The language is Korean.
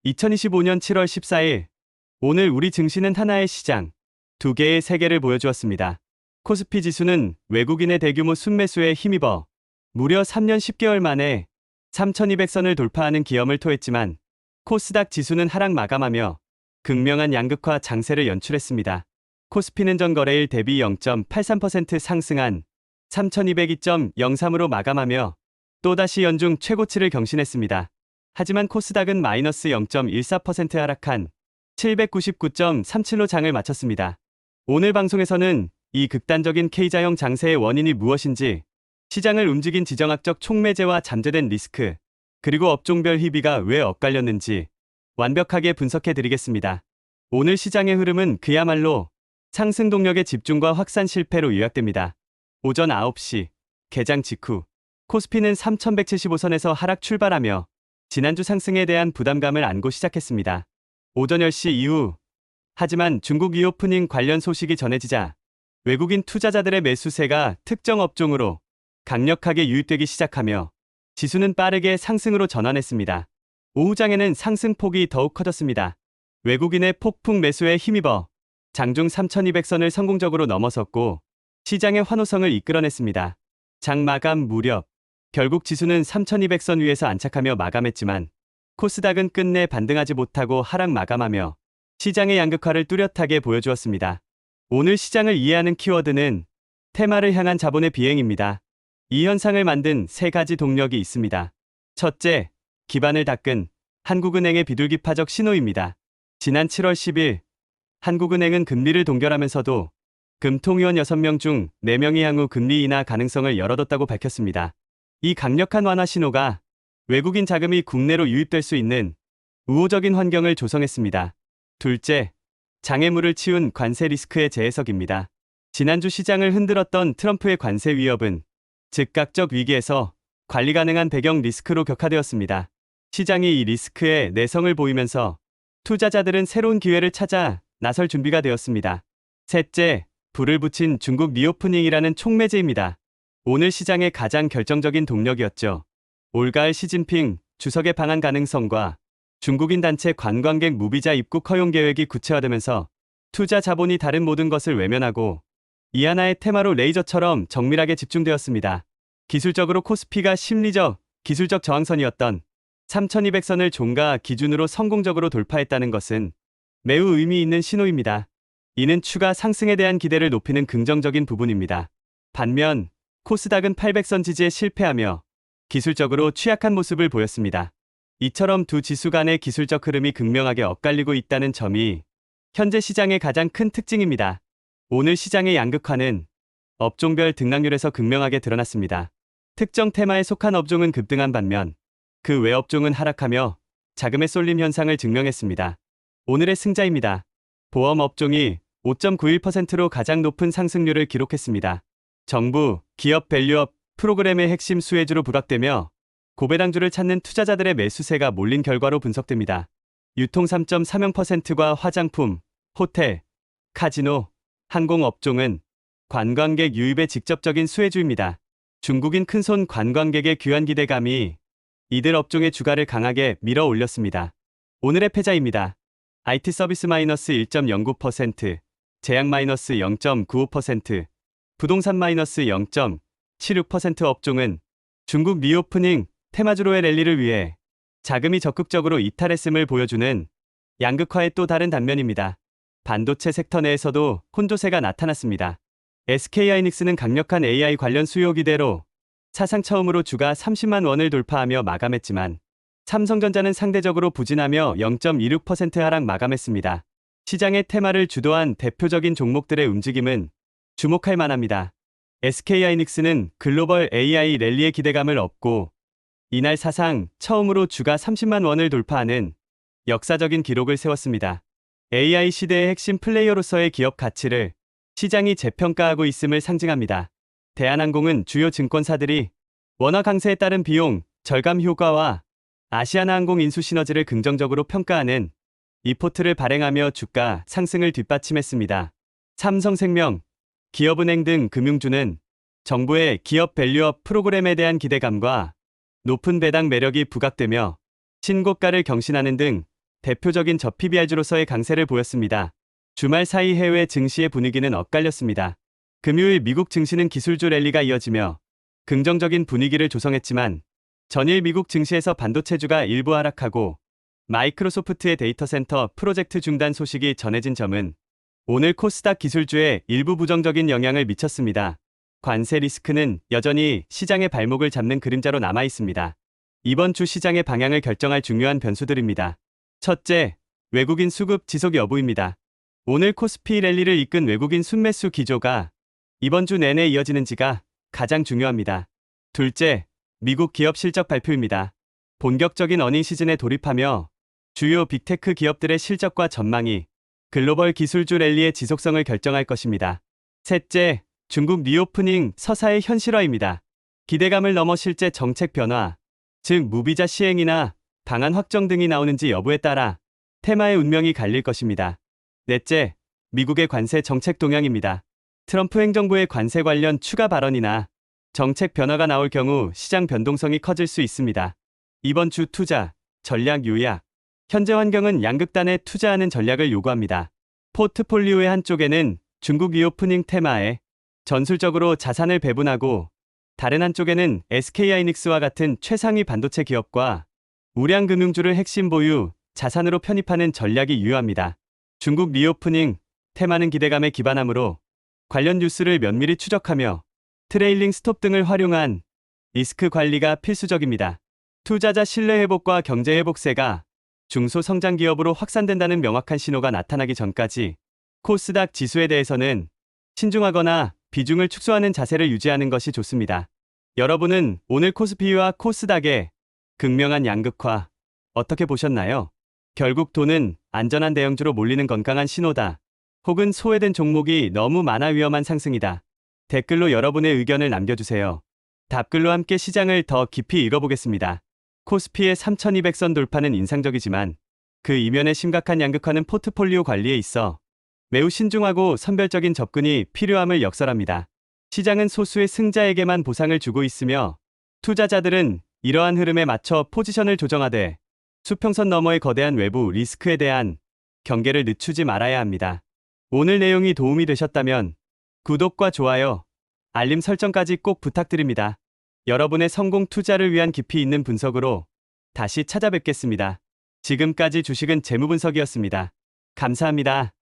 2025년 7월 14일, 오늘 우리 증시는 하나의 시장, 두 개의 세계를 보여주었습니다. 코스피 지수는 외국인의 대규모 순매수에 힘입어 무려 3년 10개월 만에 3,200선을 돌파하는 기염을 토했지만 코스닥 지수는 하락 마감하며 극명한 양극화 장세를 연출했습니다. 코스피는 전 거래일 대비 0.83% 상승한 3,202.03으로 마감하며 또다시 연중 최고치를 경신했습니다. 하지만 코스닥은 마이너스 0.14% 하락한 799.37로 장을 마쳤습니다. 오늘 방송에서는 이 극단적인 K자형 장세의 원인이 무엇인지, 시장을 움직인 지정학적 촉매제와 잠재된 리스크, 그리고 업종별 희비가 왜 엇갈렸는지 완벽하게 분석해 드리겠습니다. 오늘 시장의 흐름은 그야말로 상승 동력의 집중과 확산 실패로 요약됩니다. 오전 9시 개장 직후 코스피는 3,175선에서 하락 출발하며 지난주 상승에 대한 부담감을 안고 시작했습니다. 오전 10시 이후, 하지만 중국 리오프닝 관련 소식이 전해지자 외국인 투자자들의 매수세가 특정 업종으로 강력하게 유입되기 시작하며 지수는 빠르게 상승으로 전환했습니다. 오후장에는 상승폭이 더욱 커졌습니다. 외국인의 폭풍 매수에 힘입어 장중 3,200선을 성공적으로 넘어섰고 시장의 환호성을 이끌어냈습니다. 장 마감 무렵 결국 지수는 3,200선 위에서 안착하며 마감했지만 코스닥은 끝내 반등하지 못하고 하락 마감하며 시장의 양극화를 뚜렷하게 보여주었습니다. 오늘 시장을 이해하는 키워드는 테마를 향한 자본의 비행입니다. 이 현상을 만든 세 가지 동력이 있습니다. 첫째, 기반을 닦은 한국은행의 비둘기파적 신호입니다. 지난 7월 10일 한국은행은 금리를 동결하면서도 금통위원 6명 중 4명이 향후 금리 인하 가능성을 열어뒀다고 밝혔습니다. 이 강력한 완화 신호가 외국인 자금이 국내로 유입될 수 있는 우호적인 환경을 조성했습니다. 둘째, 장애물을 치운 관세 리스크의 재해석입니다. 지난주 시장을 흔들었던 트럼프의 관세 위협은 즉각적 위기에서 관리 가능한 배경 리스크로 격화되었습니다. 시장이 이 리스크에 내성을 보이면서 투자자들은 새로운 기회를 찾아 나설 준비가 되었습니다. 셋째, 불을 붙인 중국 리오프닝이라는 촉매제입니다. 오늘 시장의 가장 결정적인 동력이었죠. 올가을 시진핑 주석의 방한 가능성과 중국인 단체 관광객 무비자 입국 허용 계획이 구체화되면서 투자 자본이 다른 모든 것을 외면하고 이 하나의 테마로 레이저처럼 정밀하게 집중되었습니다. 기술적으로 코스피가 심리적, 기술적 저항선이었던 3,200선을 종가 기준으로 성공적으로 돌파했다는 것은 매우 의미 있는 신호입니다. 이는 추가 상승에 대한 기대를 높이는 긍정적인 부분입니다. 반면 코스닥은 800선 지지에 실패하며 기술적으로 취약한 모습을 보였습니다. 이처럼 두 지수 간의 기술적 흐름이 극명하게 엇갈리고 있다는 점이 현재 시장의 가장 큰 특징입니다. 오늘 시장의 양극화는 업종별 등락률에서 극명하게 드러났습니다. 특정 테마에 속한 업종은 급등한 반면 그 외 업종은 하락하며 자금의 쏠림 현상을 증명했습니다. 오늘의 승자입니다. 보험 업종이 5.91%로 가장 높은 상승률을 기록했습니다. 정부, 기업 밸류업 프로그램의 핵심 수혜주로 부각되며 고배당주를 찾는 투자자들의 매수세가 몰린 결과로 분석됩니다. 유통 3.30%과 화장품, 호텔, 카지노, 항공 업종은 관광객 유입의 직접적인 수혜주입니다. 중국인 큰손 관광객의 귀환 기대감이 이들 업종의 주가를 강하게 밀어 올렸습니다. 오늘의 패자입니다. IT 서비스 마이너스 1.09%, 제약 마이너스 0.95%, 부동산 마이너스 0.76% 업종은 중국 리오프닝 테마주로의 랠리를 위해 자금이 적극적으로 이탈했음을 보여주는 양극화의 또 다른 단면입니다. 반도체 섹터 내에서도 혼조세가 나타났습니다. SK하이닉스는 강력한 AI 관련 수요 기대로 사상 처음으로 주가 30만 원을 돌파하며 마감했지만 삼성전자는 상대적으로 부진하며 0.26% 하락 마감했습니다. 시장의 테마를 주도한 대표적인 종목들의 움직임은 주목할 만합니다. SK하이닉스는 글로벌 AI 랠리의 기대감을 얻고 이날 사상 처음으로 주가 30만 원을 돌파하는 역사적인 기록을 세웠습니다. AI 시대의 핵심 플레이어로서의 기업 가치를 시장이 재평가하고 있음을 상징합니다. 대한항공은 주요 증권사들이 원화 강세에 따른 비용 절감 효과와 아시아나항공 인수 시너지를 긍정적으로 평가하는 리포트를 발행하며 주가 상승을 뒷받침했습니다. 삼성생명, 기업은행 등 금융주는 정부의 기업 밸류업 프로그램에 대한 기대감과 높은 배당 매력이 부각되며 신고가를 경신하는 등 대표적인 저 PBR주로서의 강세를 보였습니다. 주말 사이 해외 증시의 분위기는 엇갈렸습니다. 금요일 미국 증시는 기술주 랠리가 이어지며 긍정적인 분위기를 조성했지만 전일 미국 증시에서 반도체주가 일부 하락하고 마이크로소프트의 데이터 센터 프로젝트 중단 소식이 전해진 점은 오늘 코스닥 기술주에 일부 부정적인 영향을 미쳤습니다. 관세 리스크는 여전히 시장의 발목을 잡는 그림자로 남아 있습니다. 이번 주 시장의 방향을 결정할 중요한 변수들입니다. 첫째, 외국인 수급 지속 여부입니다. 오늘 코스피 랠리를 이끈 외국인 순매수 기조가 이번 주 내내 이어지는지가 가장 중요합니다. 둘째, 미국 기업 실적 발표입니다. 본격적인 어닝 시즌에 돌입하며 주요 빅테크 기업들의 실적과 전망이 글로벌 기술주 랠리의 지속성을 결정할 것입니다. 셋째, 중국 리오프닝 서사의 현실화입니다. 기대감을 넘어 실제 정책 변화, 즉 무비자 시행이나 방안 확정 등이 나오는지 여부에 따라 테마의 운명이 갈릴 것입니다. 넷째, 미국의 관세 정책 동향입니다. 트럼프 행정부의 관세 관련 추가 발언이나 정책 변화가 나올 경우 시장 변동성이 커질 수 있습니다. 이번 주 투자, 전략 요약. 현재 환경은 양극단에 투자하는 전략을 요구합니다. 포트폴리오의 한쪽에는 중국 리오프닝 테마에 전술적으로 자산을 배분하고 다른 한쪽에는 SK하이닉스와 같은 최상위 반도체 기업과 우량 금융주를 핵심 보유 자산으로 편입하는 전략이 유효합니다. 중국 리오프닝 테마는 기대감에 기반하므로 관련 뉴스를 면밀히 추적하며 트레일링 스톱 등을 활용한 리스크 관리가 필수적입니다. 투자자 신뢰 회복과 경제 회복세가 중소성장 기업으로 확산된다는 명확한 신호가 나타나기 전까지 코스닥 지수에 대해서는 신중하거나 비중을 축소하는 자세를 유지하는 것이 좋습니다. 여러분은 오늘 코스피와 코스닥의 극명한 양극화 어떻게 보셨나요? 결국 돈은 안전한 대형주로 몰리는 건강한 신호다. 혹은 소외된 종목이 너무 많아 위험한 상승이다. 댓글로 여러분의 의견을 남겨주세요. 답글로 함께 시장을 더 깊이 읽어보겠습니다. 코스피의 3200선 돌파는 인상적이지만 그 이면의 심각한 양극화는 포트폴리오 관리에 있어 매우 신중하고 선별적인 접근이 필요함을 역설합니다. 시장은 소수의 승자에게만 보상을 주고 있으며 투자자들은 이러한 흐름에 맞춰 포지션을 조정하되 수평선 너머의 거대한 외부 리스크에 대한 경계를 늦추지 말아야 합니다. 오늘 내용이 도움이 되셨다면 구독과 좋아요, 알림 설정까지 꼭 부탁드립니다. 여러분의 성공 투자를 위한 깊이 있는 분석으로 다시 찾아뵙겠습니다. 지금까지 주식은 재무분석이었습니다. 감사합니다.